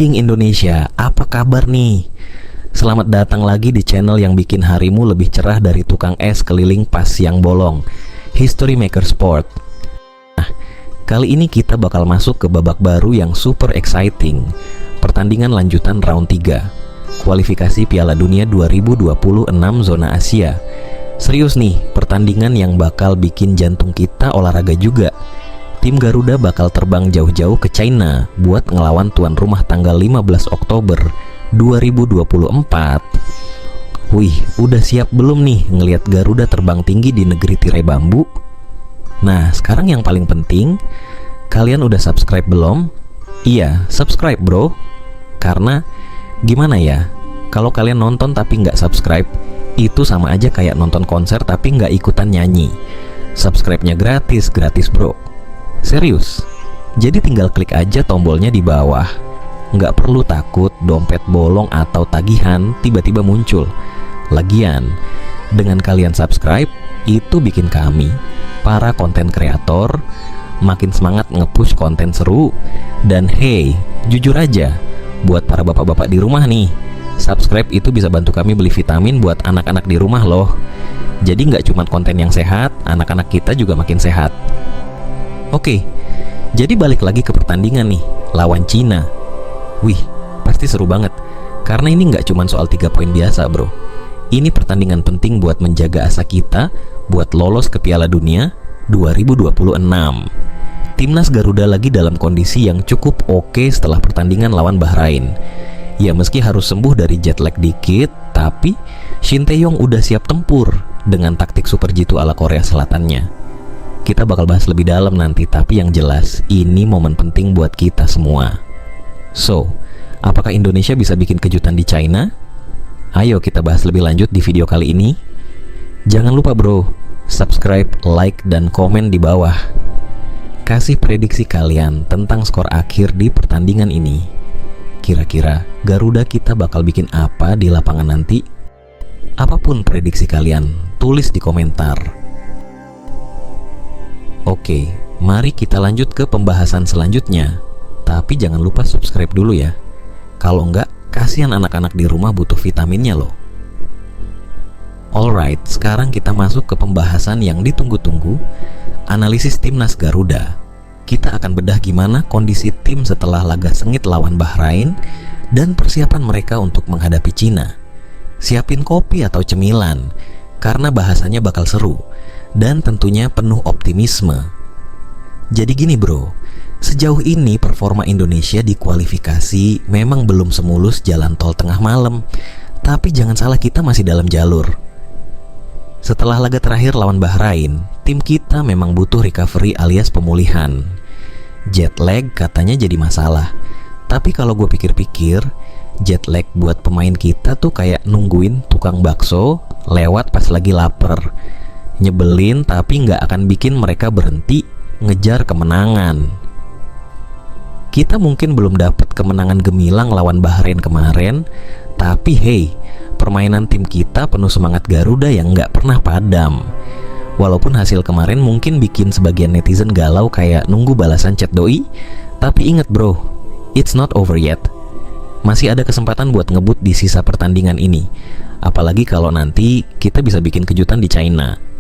King Indonesia, apa kabar nih? Selamat datang lagi di channel yang bikin harimu lebih cerah dari tukang es keliling pas siang bolong, History Maker Sport. Nah, kali ini kita bakal masuk ke babak baru yang super exciting. Pertandingan lanjutan round 3, kualifikasi Piala Dunia 2026 zona Asia. Serius nih, pertandingan yang bakal bikin jantung kita olahraga juga. Tim Garuda bakal terbang jauh-jauh ke China buat ngelawan tuan rumah tanggal 15 Oktober 2024. Wih, udah siap belum nih ngelihat Garuda terbang tinggi di negeri tirai bambu? Nah, sekarang yang paling penting, kalian udah subscribe belum? Iya, subscribe bro. Karena gimana ya, kalau kalian nonton tapi nggak subscribe, itu sama aja kayak nonton konser tapi nggak ikutan nyanyi. Subscribe-nya gratis bro. Serius, jadi tinggal klik aja tombolnya di bawah. Nggak perlu takut dompet bolong atau tagihan tiba-tiba muncul. Lagian, dengan kalian subscribe, itu bikin kami, para konten kreator, makin semangat nge-push konten seru. Dan hey, jujur aja, buat para bapak-bapak di rumah nih, subscribe itu bisa bantu kami beli vitamin buat anak-anak di rumah loh. Jadi nggak cuma konten yang sehat, anak-anak kita juga makin sehat. Oke, jadi balik lagi ke pertandingan nih, lawan Cina. Wih, pasti seru banget. Karena ini nggak cuma soal 3 poin biasa bro. Ini pertandingan penting buat menjaga asa kita buat lolos ke Piala Dunia 2026. Timnas Garuda lagi dalam kondisi yang cukup oke setelah pertandingan lawan Bahrain. Ya meski harus sembuh dari jet lag dikit, tapi Shin Tae-yong udah siap tempur dengan taktik super jitu ala Korea Selatannya. Kita bakal bahas lebih dalam nanti, tapi yang jelas ini momen penting buat kita semua. So, apakah Indonesia bisa bikin kejutan di China? Ayo kita bahas lebih lanjut di video kali ini. Jangan lupa bro, subscribe, like, dan komen di bawah. Kasih prediksi kalian tentang skor akhir di pertandingan ini. Kira-kira Garuda kita bakal bikin apa di lapangan nanti? Apapun prediksi kalian, tulis di komentar. Oke, mari kita lanjut ke pembahasan selanjutnya. Tapi jangan lupa subscribe dulu ya. Kalau enggak, kasihan anak-anak di rumah butuh vitaminnya loh. Alright, sekarang kita masuk ke pembahasan yang ditunggu-tunggu, analisis timnas Garuda. Kita akan bedah gimana kondisi tim setelah laga sengit lawan Bahrain dan persiapan mereka untuk menghadapi Cina. Siapin kopi atau cemilan, karena bahasanya bakal seru dan tentunya penuh optimisme. Jadi gini bro, sejauh ini performa Indonesia di kualifikasi memang belum semulus jalan tol tengah malam. Tapi jangan salah, kita masih dalam jalur. Setelah laga terakhir lawan Bahrain, tim kita memang butuh recovery alias pemulihan. Jet lag katanya jadi masalah. Tapi kalau gue pikir-pikir, jet lag buat pemain kita tuh kayak nungguin tukang bakso lewat pas lagi lapar. Nyebelin tapi nggak akan bikin mereka berhenti ngejar kemenangan. Kita mungkin belum dapat kemenangan gemilang lawan Bahrain kemarin, tapi hey, permainan tim kita penuh semangat Garuda yang nggak pernah padam. Walaupun hasil kemarin mungkin bikin sebagian netizen galau kayak nunggu balasan chat doi, tapi inget bro, it's not over yet. Masih ada kesempatan buat ngebut di sisa pertandingan ini. Apalagi kalau nanti kita bisa bikin kejutan di China.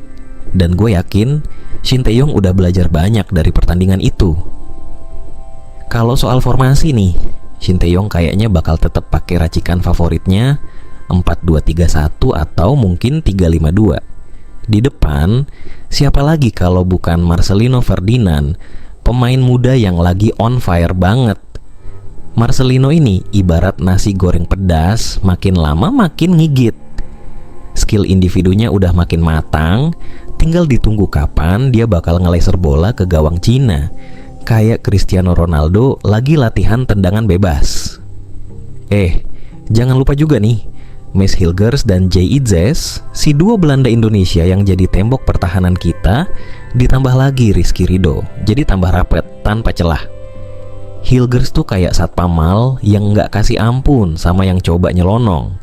Dan gue yakin Shin Tae-yong udah belajar banyak dari pertandingan itu. Kalau soal formasi nih, Shin Tae-yong kayaknya bakal tetap pakai racikan favoritnya 4-2-3-1 atau mungkin 3-5-2. Di depan, siapa lagi kalau bukan Marcelino Ferdinand, pemain muda yang lagi on fire banget. Marcelino ini ibarat nasi goreng pedas, makin lama makin ngigit. Skill individunya udah makin matang, tinggal ditunggu kapan dia bakal ngeleser bola ke gawang Cina. Kayak Cristiano Ronaldo lagi latihan tendangan bebas. Jangan lupa juga nih, Mads Hilgers dan Jay Itzes, si duo Belanda Indonesia yang jadi tembok pertahanan kita, ditambah lagi Rizky Ridho, jadi tambah rapet tanpa celah. Hilgers tuh kayak satpamal yang nggak kasih ampun sama yang coba nyelonong.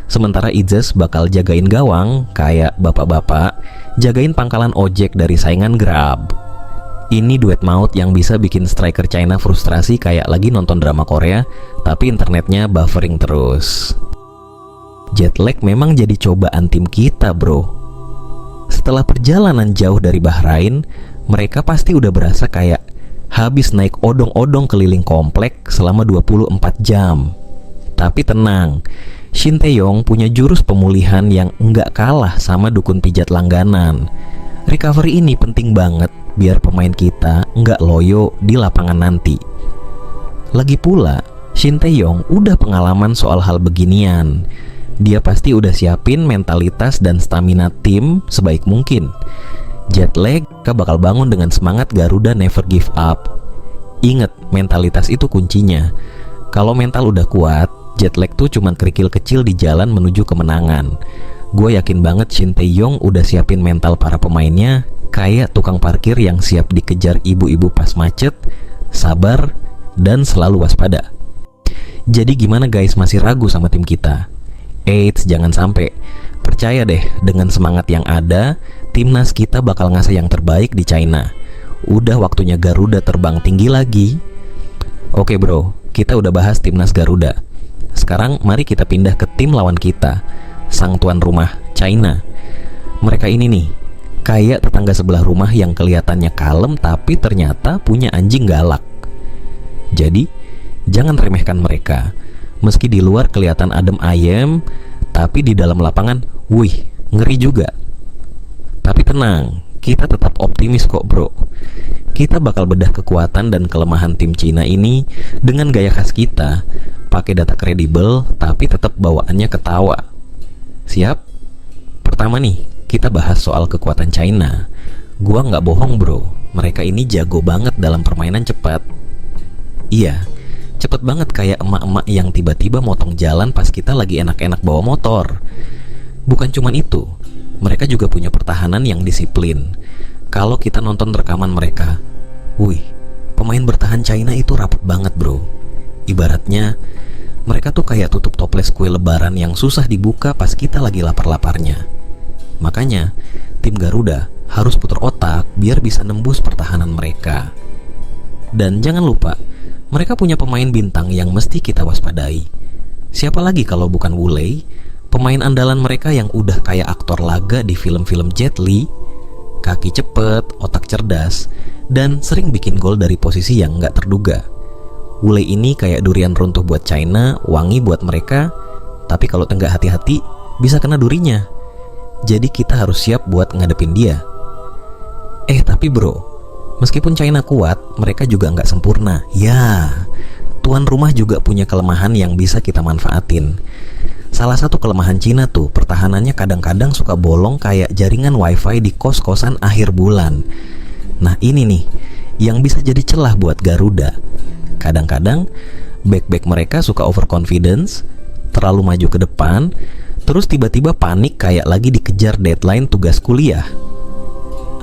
Sementara Itzes bakal jagain gawang kayak bapak-bapak jagain pangkalan ojek dari saingan Grab. Ini duet maut yang bisa bikin striker China frustrasi kayak lagi nonton drama Korea, tapi internetnya buffering terus. Jet lag memang jadi cobaan tim kita, bro. Setelah perjalanan jauh dari Bahrain, mereka pasti udah berasa kayak habis naik odong-odong keliling komplek selama 24 jam. Tapi tenang, Shin Tae-yong punya jurus pemulihan yang nggak kalah sama dukun pijat langganan. Recovery ini penting banget biar pemain kita nggak loyo di lapangan nanti. Lagi pula, Shin Tae-yong udah pengalaman soal hal beginian. Dia pasti udah siapin mentalitas dan stamina tim sebaik mungkin. Jet lag, kita bakal bangun dengan semangat Garuda never give up. Ingat, mentalitas itu kuncinya. Kalau mental udah kuat, jet lag tuh cuman kerikil kecil di jalan menuju kemenangan. Gue yakin banget Shin Tae-yong udah siapin mental para pemainnya kayak tukang parkir yang siap dikejar ibu-ibu pas macet, sabar, dan selalu waspada. Jadi gimana guys, masih ragu sama tim kita? Eits, jangan sampai. Percaya deh, dengan semangat yang ada, timnas kita bakal ngasih yang terbaik di China. Udah waktunya Garuda terbang tinggi lagi. Oke bro, kita udah bahas timnas Garuda. Sekarang mari kita pindah ke tim lawan kita, sang tuan rumah, China. Mereka ini nih, kayak tetangga sebelah rumah yang kelihatannya kalem tapi ternyata punya anjing galak. Jadi, jangan remehkan mereka. Meski di luar kelihatan adem ayem, tapi di dalam lapangan, wih, ngeri juga. Tapi tenang, kita tetap optimis kok bro. Kita bakal bedah kekuatan dan kelemahan tim Cina ini dengan gaya khas kita, pakai data kredibel, tapi tetap bawaannya ketawa. Siap? Pertama nih, kita bahas soal kekuatan China. Gua nggak bohong bro, mereka ini jago banget dalam permainan cepat. Iya, cepet banget kayak emak-emak yang tiba-tiba motong jalan pas kita lagi enak-enak bawa motor. Bukan cuman itu, mereka juga punya pertahanan yang disiplin. Kalau kita nonton rekaman mereka, wih, pemain bertahan China itu rapet banget bro. Ibaratnya, mereka tuh kayak tutup toples kue lebaran yang susah dibuka pas kita lagi lapar-laparnya. Makanya, tim Garuda harus putar otak biar bisa nembus pertahanan mereka. Dan jangan lupa, mereka punya pemain bintang yang mesti kita waspadai. Siapa lagi kalau bukan Wu Lei, pemain andalan mereka yang udah kayak aktor laga di film-film Jet Li, kaki cepet, otak cerdas, dan sering bikin gol dari posisi yang nggak terduga. Wu Lei ini kayak durian runtuh buat China, wangi buat mereka, tapi kalau nggak hati-hati, bisa kena durinya. Jadi kita harus siap buat ngadepin dia. Tapi bro, meskipun China kuat, mereka juga nggak sempurna. Ya, tuan rumah juga punya kelemahan yang bisa kita manfaatin. Salah satu kelemahan Cina tuh, pertahanannya kadang-kadang suka bolong kayak jaringan wifi di kos-kosan akhir bulan. Nah ini nih, yang bisa jadi celah buat Garuda. Kadang-kadang, back-back mereka suka overconfidence, terlalu maju ke depan, terus tiba-tiba panik kayak lagi dikejar deadline tugas kuliah.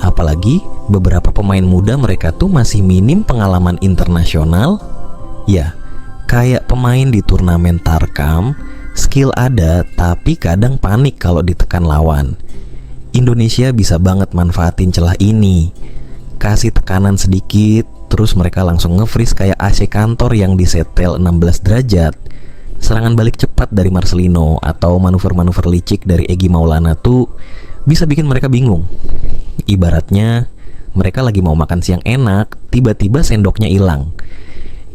Apalagi beberapa pemain muda mereka tuh masih minim pengalaman internasional. Ya, kayak pemain di turnamen Tarkam, skill ada tapi kadang panik kalau ditekan lawan. Indonesia bisa banget manfaatin celah ini. Kasih tekanan sedikit, terus mereka langsung nge-freeze kayak AC kantor yang disetel 16 derajat. Serangan balik cepat dari Marcelino atau manuver-manuver licik dari Egy Maulana tuh bisa bikin mereka bingung. Ibaratnya mereka lagi mau makan siang enak, tiba-tiba sendoknya hilang.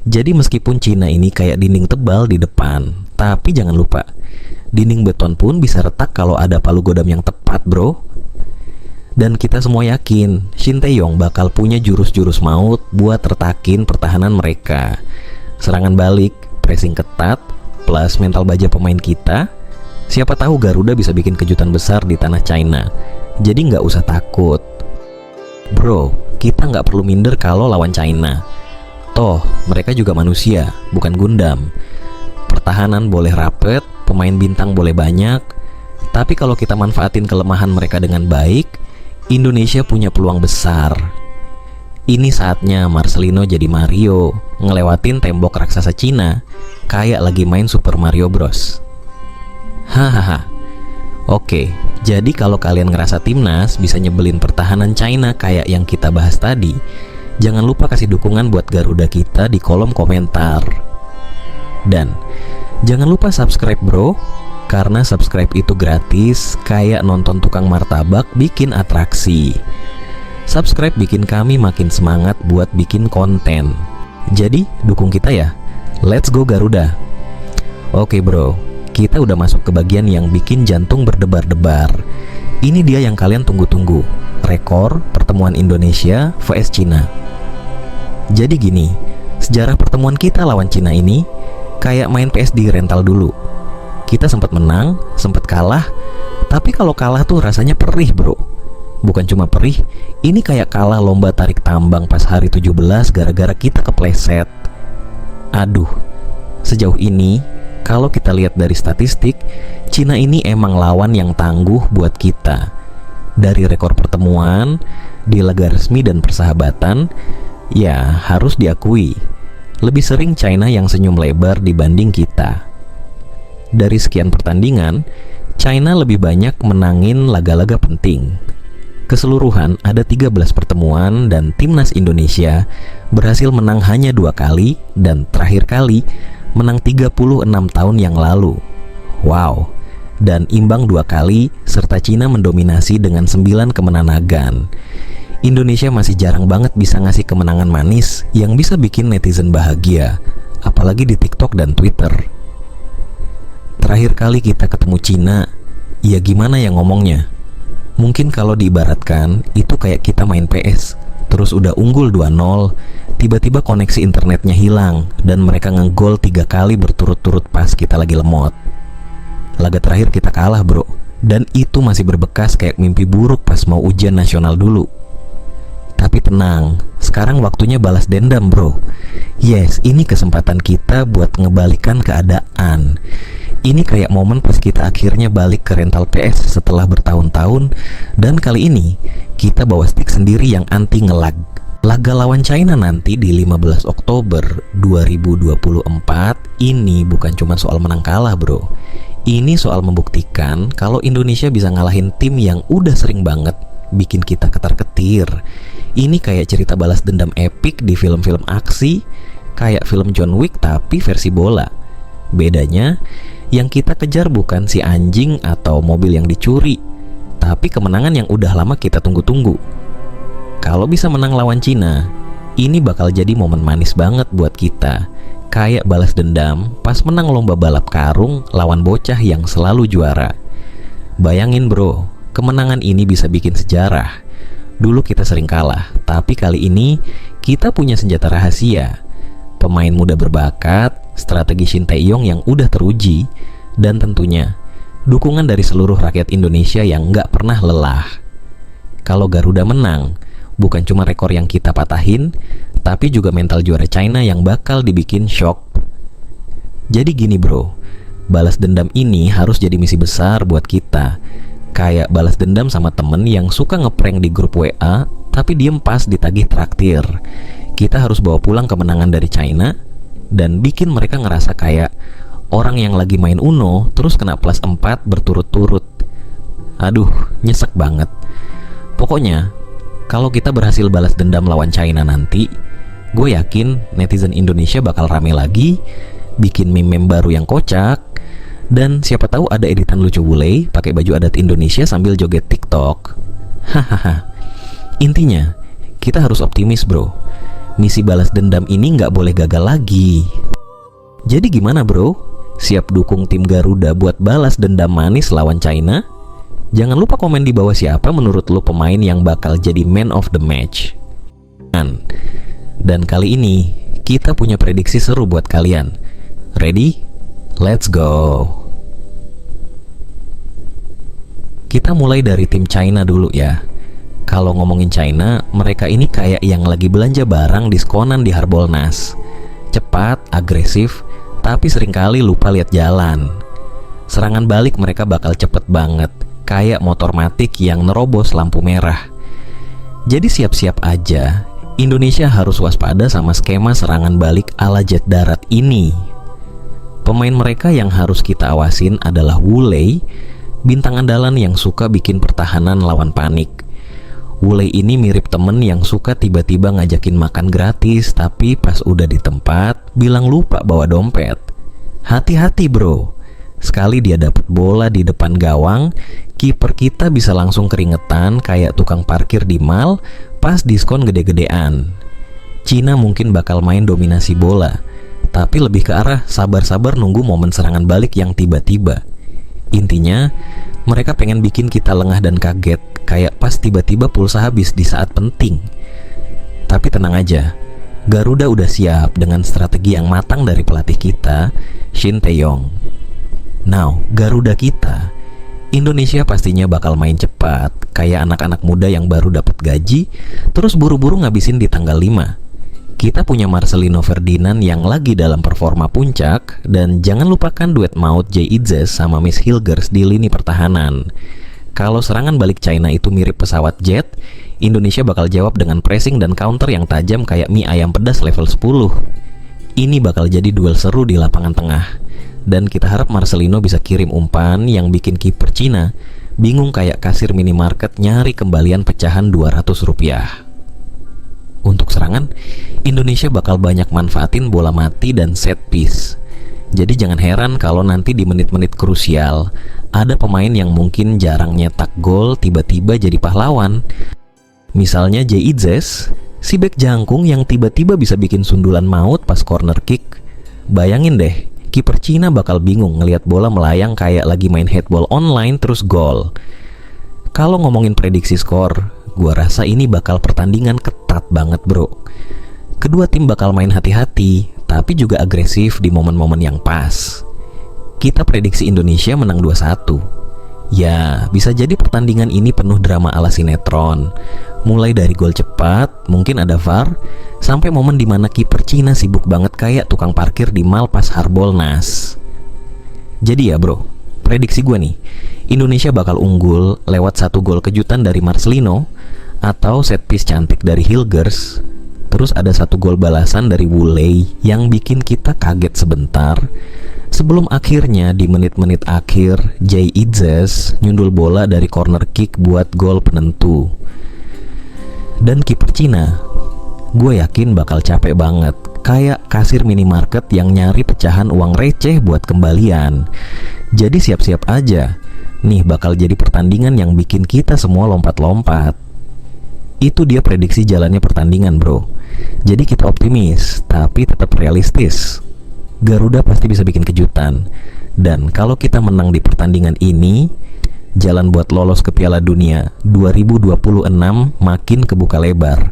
Jadi meskipun Cina ini kayak dinding tebal di depan, tapi jangan lupa, dinding beton pun bisa retak kalau ada palu godam yang tepat bro. Dan kita semua yakin Shin Tae-yong bakal punya jurus-jurus maut buat retakin pertahanan mereka. Serangan balik, pressing ketat, plus mental baja pemain kita. Siapa tahu Garuda bisa bikin kejutan besar di tanah China. Jadi nggak usah takut. Bro, kita nggak perlu minder kalau lawan China. Toh, mereka juga manusia, bukan Gundam. Pertahanan boleh rapet, pemain bintang boleh banyak, tapi kalau kita manfaatin kelemahan mereka dengan baik, Indonesia punya peluang besar. Ini saatnya Marcelino jadi Mario, ngelewatin tembok raksasa Cina, kayak lagi main Super Mario Bros. Hahaha. Oke, jadi kalau kalian ngerasa timnas bisa nyebelin pertahanan China kayak yang kita bahas tadi, Jangan lupa kasih dukungan buat Garuda kita di kolom komentar. Dan jangan lupa subscribe bro, karena subscribe itu gratis, kayak nonton tukang martabak bikin atraksi. Subscribe bikin kami makin semangat buat bikin konten. Jadi dukung kita ya. Let's go Garuda. Oke bro, kita udah masuk ke bagian yang bikin jantung berdebar-debar. Ini dia yang kalian tunggu-tunggu, rekor pertemuan Indonesia vs Cina. Jadi gini, sejarah pertemuan kita lawan Cina ini kayak main PS di rental dulu. Kita sempat menang, sempat kalah, tapi kalau kalah tuh rasanya perih bro. Bukan cuma perih, ini kayak kalah lomba tarik tambang pas hari 17 gara-gara kita kepleset. Aduh, sejauh ini kalau kita lihat dari statistik, Cina ini emang lawan yang tangguh buat kita. Dari rekor pertemuan, di laga resmi dan persahabatan, ya harus diakui, lebih sering China yang senyum lebar dibanding kita. Dari sekian pertandingan, China lebih banyak menangin laga-laga penting. Keseluruhan ada 13 pertemuan dan timnas Indonesia berhasil menang hanya 2 kali dan terakhir kali menang 36 tahun yang lalu. Wow, dan imbang 2 kali serta Cina mendominasi dengan 9 kemenangan. Indonesia masih jarang banget bisa ngasih kemenangan manis yang bisa bikin netizen bahagia, apalagi di TikTok dan Twitter. Terakhir kali kita ketemu Cina, ya gimana ya ngomongnya? Mungkin kalau diibaratkan, itu kayak kita main PS, terus udah unggul 2-0, tiba-tiba koneksi internetnya hilang, dan mereka ngegol 3 kali berturut-turut pas kita lagi lemot. Laga terakhir kita kalah bro, dan itu masih berbekas kayak mimpi buruk pas mau ujian nasional dulu. Tapi tenang, sekarang waktunya balas dendam bro. Yes, ini kesempatan kita buat ngebalikan keadaan. Ini kayak momen pas kita akhirnya balik ke rental PS setelah bertahun-tahun. Dan kali ini, kita bawa stick sendiri yang anti ngelag. Laga lawan China nanti di 15 Oktober 2024 ini bukan cuma soal menang kalah bro. Ini soal membuktikan kalau Indonesia bisa ngalahin tim yang udah sering banget bikin kita ketar-ketir. Ini kayak cerita balas dendam epic di film-film aksi, kayak film John Wick tapi versi bola. Bedanya, yang kita kejar bukan si anjing atau mobil yang dicuri, tapi kemenangan yang udah lama kita tunggu-tunggu. Kalau bisa menang lawan Cina, ini bakal jadi momen manis banget buat kita. Kayak balas dendam pas menang lomba balap karung lawan bocah yang selalu juara. Bayangin bro, kemenangan ini bisa bikin sejarah. Dulu kita sering kalah, tapi kali ini kita punya senjata rahasia. Pemain muda berbakat, strategi Shin Tae-yong yang udah teruji, dan tentunya dukungan dari seluruh rakyat Indonesia yang nggak pernah lelah. Kalau Garuda menang, bukan cuma rekor yang kita patahin, tapi juga mental juara China yang bakal dibikin shock. Jadi gini bro, balas dendam ini harus jadi misi besar buat kita. Kayak balas dendam sama temen yang suka ngeprank di grup WA, tapi diem pas ditagih traktir. Kita harus bawa pulang kemenangan dari China, dan bikin mereka ngerasa kayak orang yang lagi main Uno, terus kena plus 4 berturut-turut. Aduh, nyesek banget. Pokoknya, kalau kita berhasil balas dendam lawan China nanti, gue yakin netizen Indonesia bakal rame lagi, bikin meme baru yang kocak, dan siapa tahu ada editan lucu bule pakai baju adat Indonesia sambil joget TikTok. Hahaha. Intinya, kita harus optimis bro. Misi balas dendam ini nggak boleh gagal lagi. Jadi gimana bro? Siap dukung tim Garuda buat balas dendam manis lawan China? Jangan lupa komen di bawah siapa menurut lo pemain yang bakal jadi man of the match. Dan kali ini kita punya prediksi seru buat kalian. Ready? Let's go. Kita mulai dari tim China dulu ya. Kalau ngomongin China, mereka ini kayak yang lagi belanja barang diskonan di Harbolnas. Cepat, agresif, tapi seringkali lupa lihat jalan. Serangan balik mereka bakal cepet banget, kayak motor matic yang nerobos lampu merah. Jadi siap-siap aja, Indonesia harus waspada sama skema serangan balik ala jet darat ini. Pemain mereka yang harus kita awasin adalah Wu Lei, bintang andalan yang suka bikin pertahanan lawan panik. Wule ini mirip temen yang suka tiba-tiba ngajakin makan gratis, tapi pas udah di tempat, bilang lupa bawa dompet. Hati-hati bro, sekali dia dapat bola di depan gawang, kiper kita bisa langsung keringetan kayak tukang parkir di mall pas diskon gede-gedean. Cina mungkin bakal main dominasi bola, tapi lebih ke arah sabar-sabar nunggu momen serangan balik yang tiba-tiba. Intinya, mereka pengen bikin kita lengah dan kaget, kayak pas tiba-tiba pulsa habis di saat penting. Tapi tenang aja, Garuda udah siap dengan strategi yang matang dari pelatih kita, Shin Tae-yong. Now, Garuda kita, Indonesia pastinya bakal main cepat, kayak anak-anak muda yang baru dapat gaji, terus buru-buru ngabisin di tanggal 5. Kita punya Marcelino Ferdinand yang lagi dalam performa puncak, dan jangan lupakan duet maut Jay Itzes sama Miss Hilgers di lini pertahanan. Kalau serangan balik China itu mirip pesawat jet, Indonesia bakal jawab dengan pressing dan counter yang tajam kayak mie ayam pedas level 10. Ini bakal jadi duel seru di lapangan tengah, dan kita harap Marcelino bisa kirim umpan yang bikin kiper Cina bingung kayak kasir minimarket nyari kembalian pecahan Rp200. Untuk serangan, Indonesia bakal banyak manfaatin bola mati dan set piece. Jadi jangan heran kalau nanti di menit-menit krusial ada pemain yang mungkin jarang nyetak gol tiba-tiba jadi pahlawan. Misalnya Jay Itzes, si bek jangkung yang tiba-tiba bisa bikin sundulan maut pas corner kick. Bayangin deh, kiper Cina bakal bingung ngelihat bola melayang kayak lagi main headball online terus gol. Kalau ngomongin prediksi skor, gua rasa ini bakal pertandingan ketat banget bro. Kedua tim bakal main hati-hati, tapi juga agresif di momen-momen yang pas. Kita prediksi Indonesia menang 2-1. Ya, bisa jadi pertandingan ini penuh drama ala sinetron. Mulai dari gol cepat, mungkin ada VAR, sampai momen dimana kiper Cina sibuk banget kayak tukang parkir di mall pas Harbolnas. Jadi ya bro, prediksi gue nih, Indonesia bakal unggul lewat 1 gol kejutan dari Marcelino, atau set piece cantik dari Hilgers, terus ada 1 gol balasan dari Wule yang bikin kita kaget sebentar, sebelum akhirnya di menit-menit akhir Jay Itzes nyundul bola dari corner kick buat gol penentu. Dan kiper Cina, gue yakin bakal capek banget, kayak kasir minimarket yang nyari pecahan uang receh buat kembalian. Jadi siap-siap aja, nih bakal jadi pertandingan yang bikin kita semua lompat-lompat. Itu dia prediksi jalannya pertandingan bro. Jadi kita optimis, tapi tetap realistis. Garuda pasti bisa bikin kejutan. Dan kalau kita menang di pertandingan ini, jalan buat lolos ke Piala Dunia 2026 makin kebuka lebar.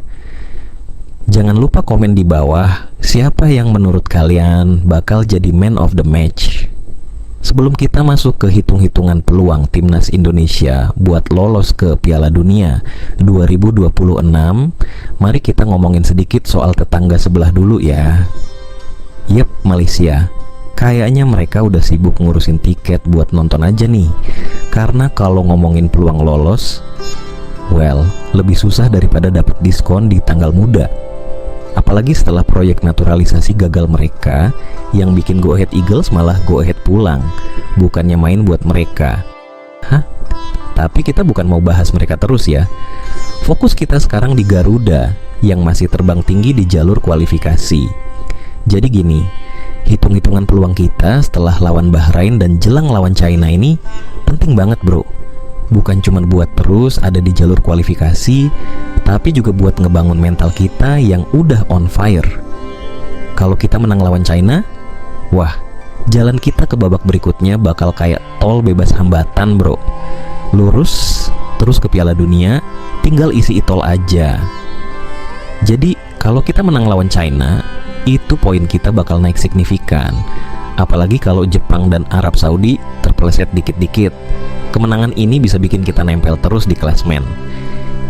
Jangan lupa komen di bawah, siapa yang menurut kalian bakal jadi man of the match. Sebelum kita masuk ke hitung-hitungan peluang timnas Indonesia buat lolos ke Piala Dunia 2026, mari kita ngomongin sedikit soal tetangga sebelah dulu ya. Yep, Malaysia. Kayaknya mereka udah sibuk ngurusin tiket buat nonton aja nih. Karena kalau ngomongin peluang lolos, well, lebih susah daripada dapat diskon di tanggal muda. Apalagi setelah proyek naturalisasi gagal mereka, yang bikin Go Ahead Eagles malah Go Ahead pulang, bukannya main buat mereka. Hah? Tapi kita bukan mau bahas mereka terus ya. Fokus kita sekarang di Garuda yang masih terbang tinggi di jalur kualifikasi. Jadi gini, hitung-hitungan peluang kita setelah lawan Bahrain dan jelang lawan China ini penting banget bro. Bukan cuma buat terus ada di jalur kualifikasi, tapi juga buat ngebangun mental kita yang udah on fire. Kalau kita menang lawan China, wah, jalan kita ke babak berikutnya bakal kayak tol bebas hambatan bro. Lurus, terus ke Piala Dunia, tinggal isi tol aja. Jadi, kalau kita menang lawan China, itu poin kita bakal naik signifikan. Apalagi kalau Jepang dan Arab Saudi terpeleset dikit-dikit. Kemenangan ini bisa bikin kita nempel terus di klasmen.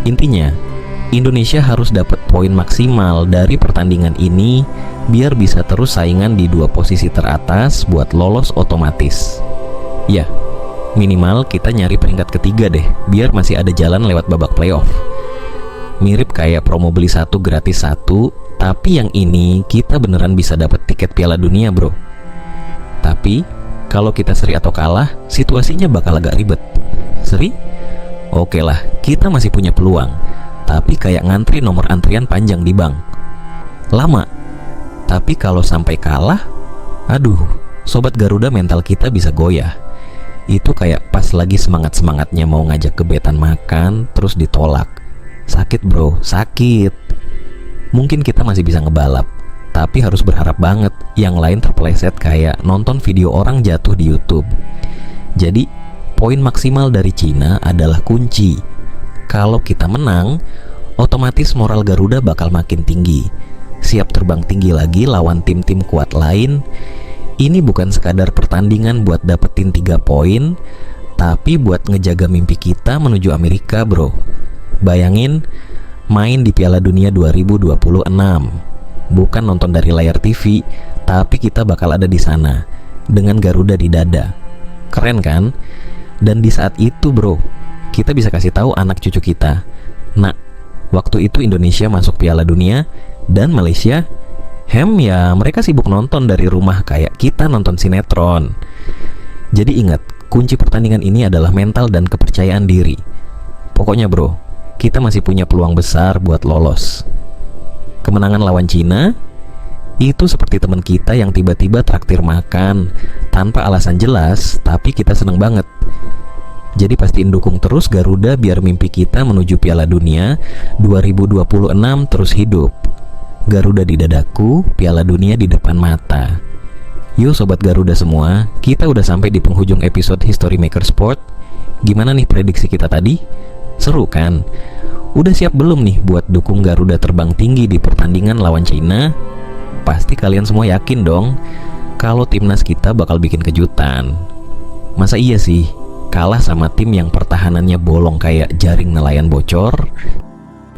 Intinya, Indonesia harus dapat poin maksimal dari pertandingan ini biar bisa terus saingan di 2 posisi teratas buat lolos otomatis. Ya, minimal kita nyari peringkat ketiga deh, biar masih ada jalan lewat babak playoff. Mirip kayak promo beli 1 gratis 1, tapi yang ini kita beneran bisa dapat tiket Piala Dunia bro. Tapi kalau kita seri atau kalah, situasinya bakal agak ribet. Seri? Oke lah, kita masih punya peluang. tapi kayak ngantri nomor antrian panjang di bank. Lama, tapi kalau sampai kalah, aduh, sobat Garuda mental kita bisa goyah. Itu kayak pas lagi semangat-semangatnya mau ngajak gebetan makan, terus ditolak. Sakit bro, sakit. Mungkin kita masih bisa ngebalap, tapi harus berharap banget yang lain terpeleset kayak nonton video orang jatuh di YouTube. Jadi, poin maksimal dari Cina adalah kunci. Kalau kita menang, otomatis moral Garuda bakal makin tinggi. Siap terbang tinggi lagi lawan tim-tim kuat lain. Ini bukan sekadar pertandingan buat dapetin 3 poin, tapi buat ngejaga mimpi kita menuju Amerika bro. Bayangin, main di Piala Dunia 2026. Bukan nonton dari layar TV, tapi kita bakal ada di sana dengan Garuda di dada. Keren kan? Dan di saat itu bro, kita bisa kasih tahu anak cucu kita, nah, waktu itu Indonesia masuk Piala Dunia dan Malaysia, ya mereka sibuk nonton dari rumah kayak kita nonton sinetron. Jadi ingat, kunci pertandingan ini adalah mental dan kepercayaan diri. Pokoknya bro, kita masih punya peluang besar buat lolos. Kemenangan lawan Cina itu seperti teman kita yang tiba-tiba traktir makan tanpa alasan jelas, tapi kita seneng banget. Jadi pastiin dukung terus Garuda biar mimpi kita menuju Piala Dunia 2026 terus hidup. Garuda di dadaku, Piala Dunia di depan mata. Yuk sobat Garuda semua, kita udah sampai di penghujung episode History Maker Sport. Gimana nih prediksi kita tadi? Seru kan? Udah siap belum nih buat dukung Garuda terbang tinggi di pertandingan lawan China? Pasti kalian semua yakin dong kalau timnas kita bakal bikin kejutan. Masa iya sih kalah sama tim yang pertahanannya bolong kayak jaring nelayan bocor?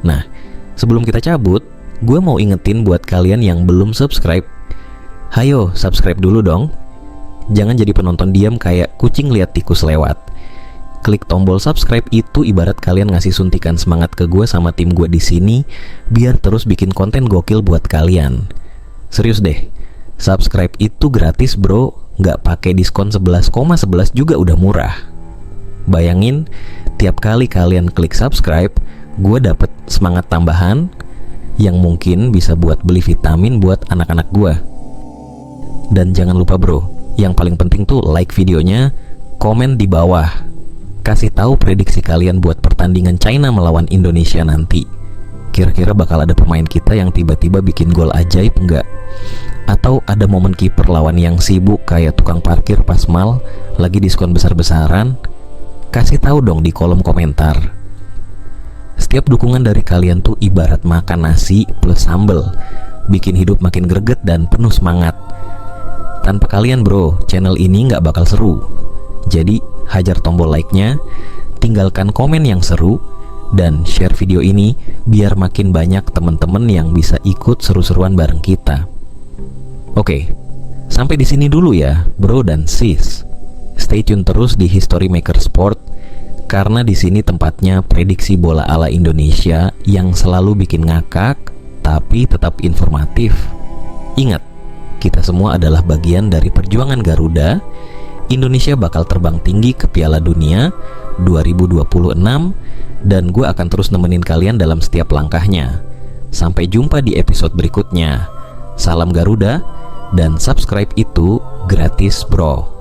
Nah, sebelum kita cabut, gue mau ingetin buat kalian yang belum subscribe, hayo subscribe dulu dong. Jangan jadi penonton diam kayak kucing lihat tikus lewat. Klik tombol subscribe itu ibarat kalian ngasih suntikan semangat ke gue sama tim gue di sini biar terus bikin konten gokil buat kalian. Serius deh, subscribe itu gratis bro, nggak pakai diskon 11,11 juga udah murah. Bayangin, tiap kali kalian klik subscribe, gue dapet semangat tambahan yang mungkin bisa buat beli vitamin buat anak-anak gue. Dan jangan lupa bro, yang paling penting tuh like videonya, komen di bawah, kasih tahu prediksi kalian buat pertandingan China melawan Indonesia nanti. Kira-kira bakal ada pemain kita yang tiba-tiba bikin gol ajaib nggak? Atau ada momen kiper lawan yang sibuk kayak tukang parkir pas mal lagi diskon besar-besaran? Kasih tahu dong di kolom komentar. Setiap dukungan dari kalian tuh ibarat makan nasi plus sambel, bikin hidup makin greget dan penuh semangat. Tanpa kalian bro, channel ini nggak bakal seru. Jadi hajar tombol like-nya, tinggalkan komen yang seru, dan share video ini biar makin banyak teman-teman yang bisa ikut seru-seruan bareng kita. Oke, sampai di sini dulu ya bro dan sis. Stay tune terus di History Maker Sport, karena di sini tempatnya prediksi bola ala Indonesia yang selalu bikin ngakak tapi tetap informatif. Ingat, kita semua adalah bagian dari perjuangan Garuda. Indonesia bakal terbang tinggi ke Piala Dunia 2026 dan gue akan terus nemenin kalian dalam setiap langkahnya. Sampai jumpa di episode berikutnya. Salam Garuda, dan subscribe itu gratis bro.